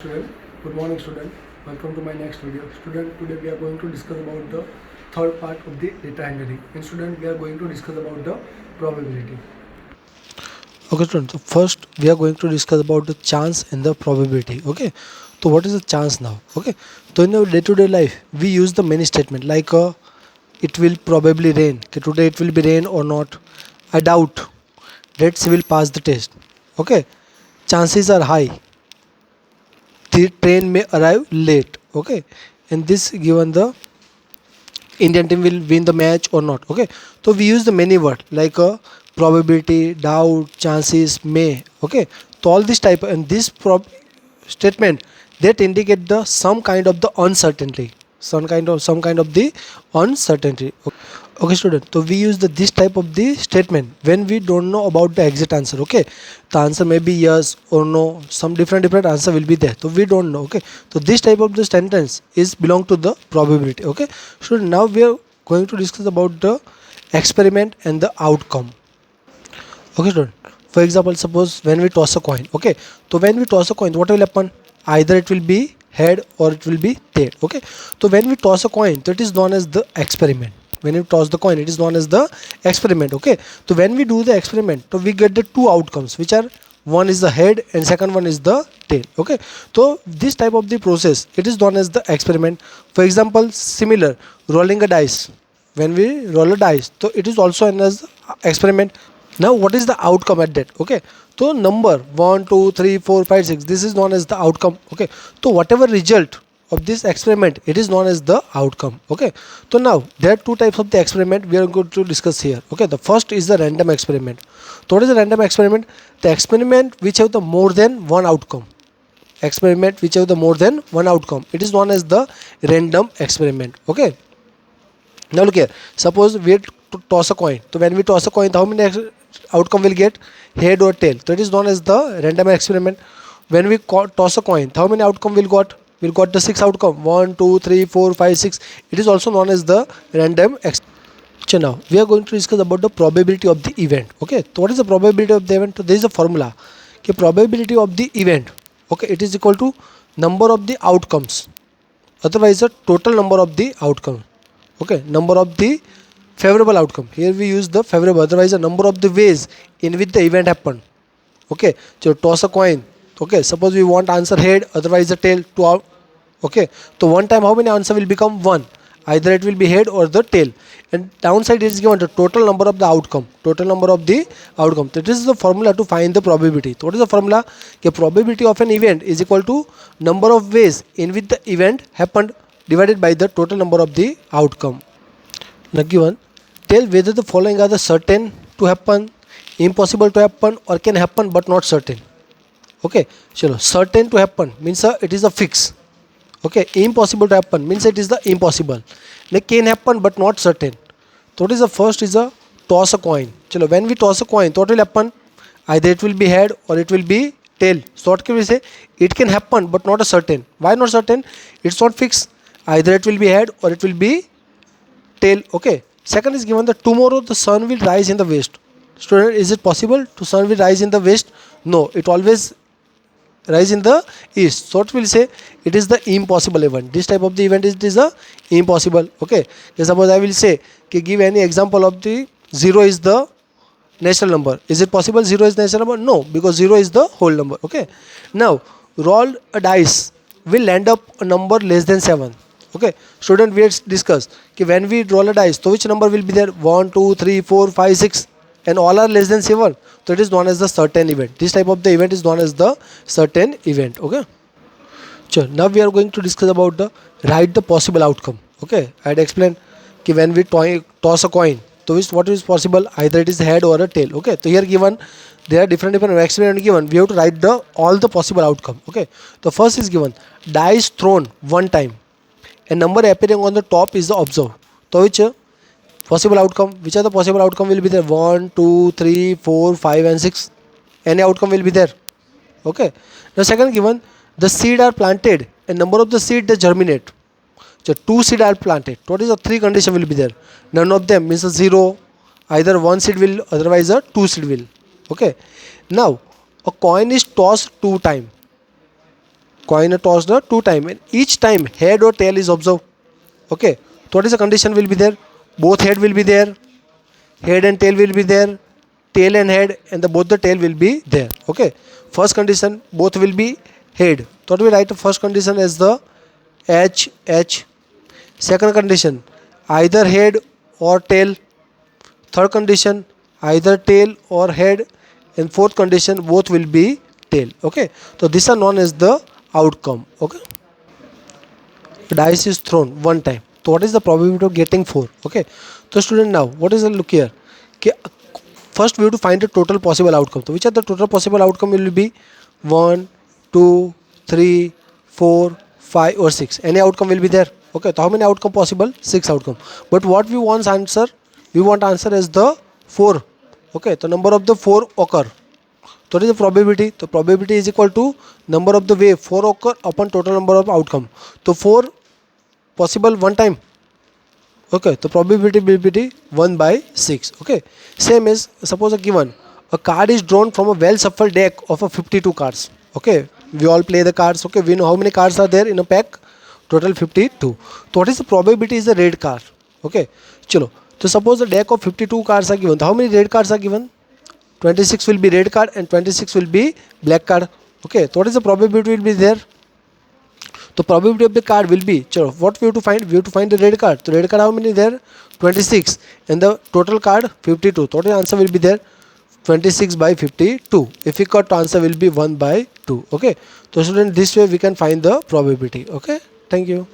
Student, good morning student. Welcome to my next video. Student, today we are going to discuss about the third part of the data engineering. And student, we are going to discuss about the probability. Okay student, so first we are going to discuss about the chance and the probability. Okay, so what is the chance now? Okay, so in our day-to-day life we use the many statement like it will probably rain. Okay, today it will be rain or not. I doubt. Let's will pass the test. Okay, chances are high. The train may arrive late. Okay, and this given the Indian team will win the match or not. Okay, so we use the many word like probability, doubt, chances, may. Okay, so all this type and this statement that indicate the some kind of the uncertainty, some kind of the uncertainty. Okay student, so we use this type of the statement when we don't know about the exact answer. Okay, the answer may be yes or no, some different answer will be there, so we don't know. Okay, so this type of the sentence is belong to the probability. Okay student, now we are going to discuss about the experiment and the outcome. Okay student, for example, suppose when we toss a coin. Okay, so when we toss a coin, what will happen? Either it will be head or it will be tail. Okay, so when we toss a coin, that is known as the experiment. When you toss the coin, it is known as the experiment. Okay, so when we do the experiment, so we get the two outcomes, which are one is the head and second one is the tail. Okay, so this type of the process, it is known as the experiment. For example, similar rolling a dice. When we roll a dice, so it is also known as experiment. Now what is the outcome at that? Okay, so number 1 2 3 4 5 6, this is known as the outcome. Okay, so whatever result of this experiment, it is known as the outcome. Okay, so now there are two types of the experiment we are going to discuss here. Okay, the first is the random experiment. So what is the random experiment? The experiment which have the more than one outcome. Experiment which have the more than one outcome, it is known as the random experiment. Okay, now look here, suppose we toss a coin. So when we toss a coin, how many outcome will get? Head or tail. So it is known as the random experiment. When we toss a coin, how many outcome will got? We'll got the 6 outcome, 1 2 3 4 5 6. It is also known as the random experiment. So now we are going to discuss about the probability of the event. Okay, so what is the probability of the event? So there is a formula. Okay, probability of the event, okay, it is equal to number of the outcomes, otherwise the total number of the outcome. Okay, number of the favorable outcome, here we use the favorable, otherwise the number of the ways in which the event happened. Okay, so toss a coin. Okay, suppose we want answer head, otherwise the tail to out. Okay, so one time how many answer will become? One. Either it will be head or the tail, and downside is given the total number of the outcome, total number of the outcome. That is the formula to find the probability. So what is the formula? The probability of an event is equal to number of ways in which the event happened divided by the total number of the outcome. Now given, tell whether the following are the certain to happen, impossible to happen, or can happen but not certain. Okay, so certain to happen means it is a fix. Okay, impossible to happen means it is the impossible. Like can happen but not certain. So what is the first is a toss a coin. Chalo, when we toss a coin, what will happen? Either it will be head or it will be tail. So what can we say? It can happen but not a certain. Why not certain? It's not fixed. Either it will be head or it will be tail. Okay, second is given that tomorrow the sun will rise in the west. Student, is it possible to sun will rise in the west? No, it always rise in the east. So what will say? It is the impossible event. This type of the event is a impossible. Okay, suppose I will say, okay, give any example of the 0 is the natural number. Is it possible 0 is natural number? No, because 0 is the whole number. Okay, now roll a dice will land up a number less than 7. Okay, student, we discuss okay, when we roll a dice, so which number will be there? 1 2 3 4 5 6, and all are less than 7. So it is known as the certain event. This type of the event is known as the certain event. Okay, sure. Now we are going to discuss about the write the possible outcome. Okay, I had explained okay, when we toss a coin, so what is possible? Either it is head or a tail. Okay, so here given there are different experiment given, we have to write the all the possible outcome. Okay, the first is given dice thrown one time, a number appearing on the top is the observed. So which possible outcome? Which are the possible outcome will be there? 1 2 3 4 5 and 6. Any outcome will be there. Okay. Now second given, the seed are planted and number of the seed they germinate. So 2 seed are planted. What is the 3 condition will be there? None of them means a 0. Either 1 seed will, otherwise a 2 seed will. Okay. Now a coin is tossed 2 times. coin is tossed 2 times, and each time head or tail is observed. Okay, so what is the condition will be there? Both head will be there, head and tail will be there, tail and head, and both the tail will be there. Okay, first condition, both will be head. So what we write the first condition as the H H. Second condition, either head or tail. Third condition, either tail or head, and fourth condition, both will be tail. Okay, so these are known as the outcome. Okay, the dice is thrown one time, so what is the probability of getting 4? Okay, so student, now what is the look here? Okay, first we have to find the total possible outcome. So which are the total possible outcome will be 1, 2, 3, 4, 5 or 6. Any outcome will be there. Okay, so how many outcome possible? 6 outcome. But what we want answer? We want answer as the 4. Okay, the number of the 4 occur. So what is the probability? The probability is equal to number of the way 4 occur upon total number of outcome. So 4 possible one time. Okay, the probability will be 1 by 6. Okay, same as suppose given a card is drawn from a well shuffled deck of a 52 cards. Okay, we all play the cards. Okay, we know how many cards are there in a pack. Total 52. So what is the probability is the red card. Okay, chalo. So suppose the deck of 52 cards are given. So how many red cards are given? 26 will be red card and 26 will be black card. Okay, so what is the probability will be there? The probability of the card will be, chalo, what we have to find? We have to find the red card. So red card how many there? 26, and the total card 52. Total answer will be there 26 by 52. If we cut, answer will be 1 by 2. Okay, so student, this way we can find the probability. Okay, thank you.